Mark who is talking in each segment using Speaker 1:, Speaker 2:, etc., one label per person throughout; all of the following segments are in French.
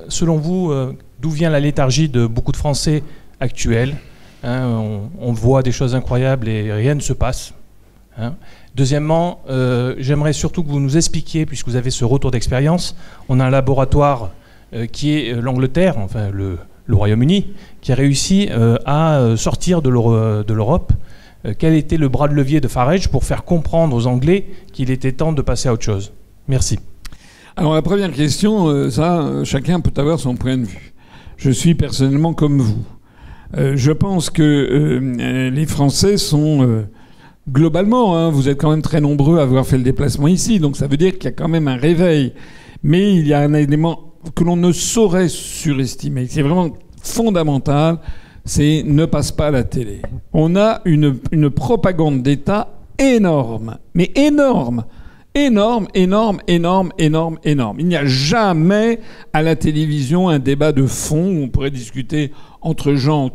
Speaker 1: Selon vous, d'où vient la léthargie de beaucoup de Français actuels, hein, on voit des choses incroyables et rien ne se passe. Hein. Deuxièmement, j'aimerais surtout que vous nous expliquiez, puisque vous avez ce retour d'expérience, on a un laboratoire qui est l'Angleterre, enfin le Royaume-Uni, qui a réussi à sortir de l'Europe. Quel était le bras de levier de Farage pour faire comprendre aux Anglais qu'il était temps de passer à autre chose? Merci.
Speaker 2: Alors la première question, chacun peut avoir son point de vue. Je suis personnellement comme vous. Je pense que les Français sont globalement, hein, vous êtes quand même très nombreux à avoir fait le déplacement ici, donc ça veut dire qu'il y a quand même un réveil. Mais il y a un élément que l'on ne saurait surestimer, c'est vraiment fondamental, c'est ne passe pas à la télé. On a une propagande d'État énorme, mais énorme. Énorme, énorme, énorme, énorme, énorme. Il n'y a jamais à la télévision un débat de fond où on pourrait discuter entre gens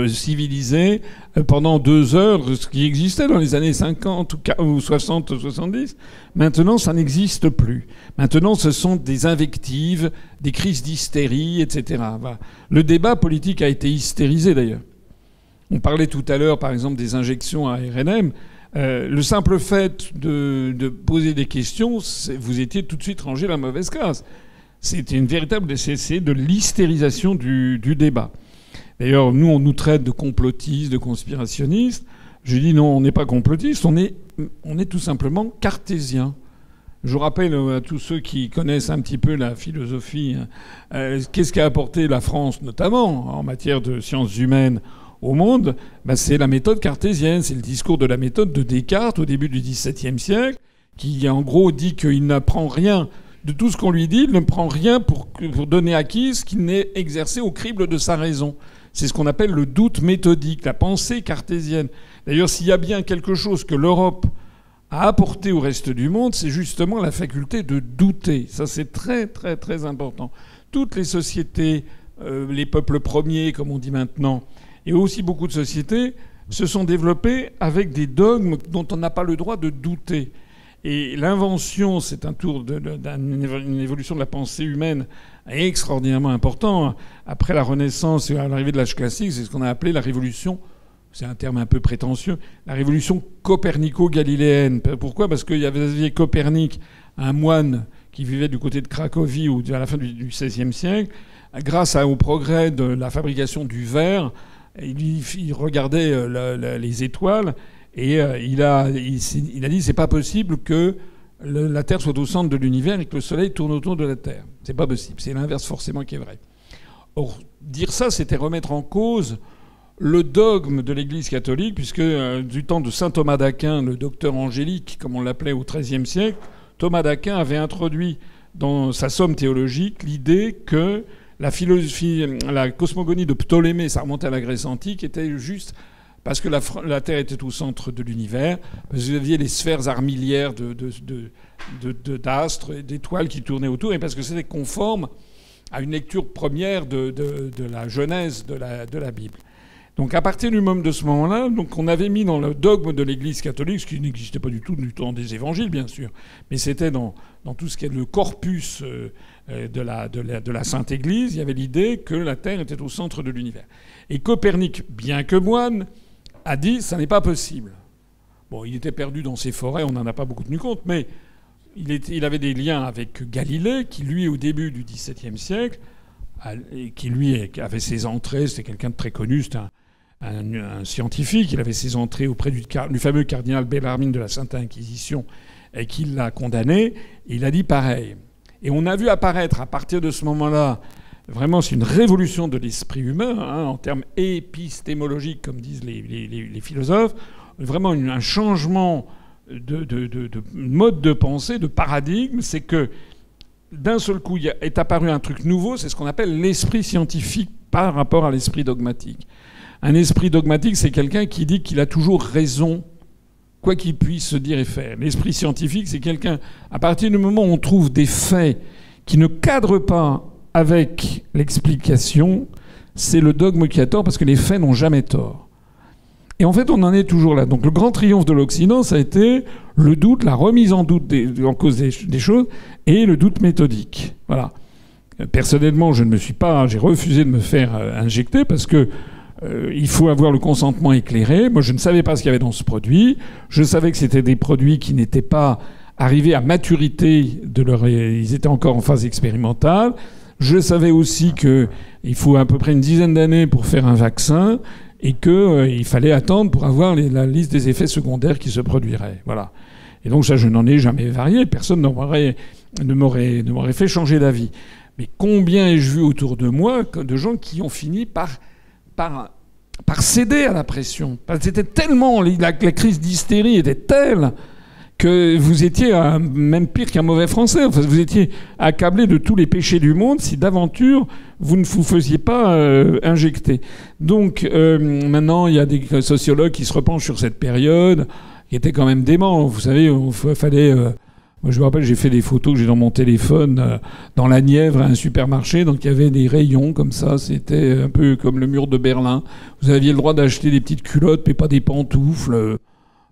Speaker 2: civilisés pendant 2 heures, ce qui existait dans les années 50 ou 60 ou 70. Maintenant, ça n'existe plus. Maintenant, ce sont des invectives, des crises d'hystérie, etc. Voilà. Le débat politique a été hystérisé, d'ailleurs. On parlait tout à l'heure, par exemple, des injections à RNM. Le simple fait de poser des questions, vous étiez tout de suite rangé la mauvaise classe. C'était une véritable essai de l'hystérisation du débat. D'ailleurs, nous, on nous traite de complotistes, de conspirationnistes. Je dis non, on n'est pas complotistes, on est tout simplement cartésiens. Je vous rappelle à tous ceux qui connaissent un petit peu la philosophie, qu'est-ce qu'a apporté la France, notamment en matière de sciences humaines, au monde, c'est la méthode cartésienne. C'est le discours de la méthode de Descartes au début du XVIIe siècle, qui en gros dit qu'il n'apprend rien de tout ce qu'on lui dit, il ne prend rien pour donner acquis ce qui n'est exercé au crible de sa raison. C'est ce qu'on appelle le doute méthodique, la pensée cartésienne. D'ailleurs, s'il y a bien quelque chose que l'Europe a apporté au reste du monde, c'est justement la faculté de douter. Ça, c'est très, très, très important. Toutes les sociétés, les peuples premiers, comme on dit maintenant, et aussi beaucoup de sociétés se sont développées avec des dogmes dont on n'a pas le droit de douter. Et l'invention, c'est un tour d'une évolution de la pensée humaine extraordinairement important. Après la Renaissance et l'arrivée de l'âge classique, c'est ce qu'on a appelé la révolution, c'est un terme un peu prétentieux, la révolution copernico-galiléenne. Pourquoi ? Parce qu'il y avait Copernic, un moine qui vivait du côté de Cracovie ou à la fin du XVIe siècle. Grâce au progrès de la fabrication du verre, il regardait les étoiles et il a dit c'est pas possible que la Terre soit au centre de l'univers et que le Soleil tourne autour de la Terre. C'est pas possible. C'est l'inverse forcément qui est vrai. Or, dire ça, c'était remettre en cause le dogme de l'Église catholique, puisque du temps de saint Thomas d'Aquin, le docteur angélique, comme on l'appelait au XIIIe siècle, Thomas d'Aquin avait introduit dans sa somme théologique l'idée que la philosophie, la cosmogonie de Ptolémée, ça remontait à la Grèce antique, était juste parce que la Terre était au centre de l'univers. Vous aviez les sphères armilières d'astres et d'étoiles qui tournaient autour, et parce que c'était conforme à une lecture première de la Genèse de la Bible. Donc à partir du ce moment-là, donc on avait mis dans le dogme de l'Église catholique, ce qui n'existait pas du tout dans des évangiles, bien sûr, mais c'était dans tout ce qui est le corpus de la Sainte Église, il y avait l'idée que la Terre était au centre de l'univers. Et Copernic, bien que moine, a dit ça n'est pas possible. Bon, il était perdu dans ses forêts, on n'en a pas beaucoup tenu compte, mais il avait des liens avec Galilée, qui lui, au début du XVIIe siècle, qui lui avait ses entrées, c'était quelqu'un de très connu, c'était un scientifique, il avait ses entrées auprès du fameux cardinal Bellarmine de la Sainte Inquisition, et qui l'a condamné, et il a dit pareil. Et on a vu apparaître, à partir de ce moment-là, vraiment, c'est une révolution de l'esprit humain, hein, en termes épistémologiques, comme disent les philosophes, vraiment un changement de mode de pensée, de paradigme. C'est que d'un seul coup, est apparu un truc nouveau, c'est ce qu'on appelle l'esprit scientifique par rapport à l'esprit dogmatique. Un esprit dogmatique, c'est quelqu'un qui dit qu'il a toujours raison, quoi qu'il puisse se dire et faire. L'esprit scientifique, c'est quelqu'un, à partir du moment où on trouve des faits qui ne cadrent pas avec l'explication, c'est le dogme qui a tort, parce que les faits n'ont jamais tort. Et en fait, on en est toujours là. Donc le grand triomphe de l'Occident, ça a été le doute, la remise en doute en cause des choses, et le doute méthodique. Voilà. Personnellement, j'ai refusé de me faire injecter parce que il faut avoir le consentement éclairé. Moi, je ne savais pas ce qu'il y avait dans ce produit. Je savais que c'était des produits qui n'étaient pas arrivés à maturité ils étaient encore en phase expérimentale. Je savais aussi qu'il faut à peu près une dizaine d'années pour faire un vaccin et qu'il fallait attendre pour avoir la liste des effets secondaires qui se produiraient. Voilà. Et donc ça, je n'en ai jamais varié. Personne ne m'aurait fait changer d'avis. Mais combien ai-je vu autour de moi de gens qui ont fini par céder à la pression. C'était tellement... La crise d'hystérie était telle que vous étiez même pire qu'un mauvais Français. Enfin, vous étiez accablé de tous les péchés du monde si d'aventure vous ne vous faisiez pas injecter. Donc maintenant, il y a des sociologues qui se repenchent sur cette période, qui était quand même dément. Vous savez, il fallait... moi, je me rappelle, j'ai fait des photos que j'ai dans mon téléphone dans la Nièvre, à un supermarché. Donc, il y avait des rayons comme ça. C'était un peu comme le mur de Berlin. Vous aviez le droit d'acheter des petites culottes, mais pas des pantoufles.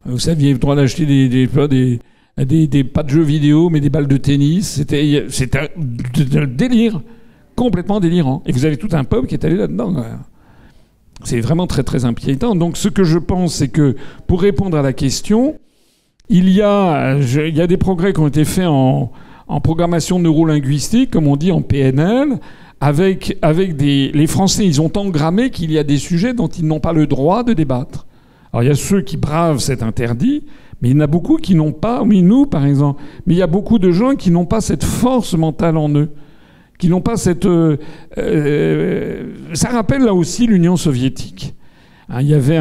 Speaker 2: Vous aviez le droit d'acheter pas de jeux vidéo, mais des balles de tennis. C'était un délire, complètement délirant. Et vous avez tout un peuple qui est allé là-dedans. C'est vraiment très, très inquiétant. Donc, ce que je pense, c'est que pour répondre à la question... Il y a des progrès qui ont été faits en programmation neurolinguistique, comme on dit en PNL, avec les Français, ils ont engrammé qu'il y a des sujets dont ils n'ont pas le droit de débattre. Alors il y a ceux qui bravent cet interdit, mais il y en a beaucoup qui n'ont pas, oui, nous par exemple, mais il y a beaucoup de gens qui n'ont pas cette force mentale en eux, qui n'ont pas cette... ça rappelle là aussi l'Union soviétique. Hein, il y avait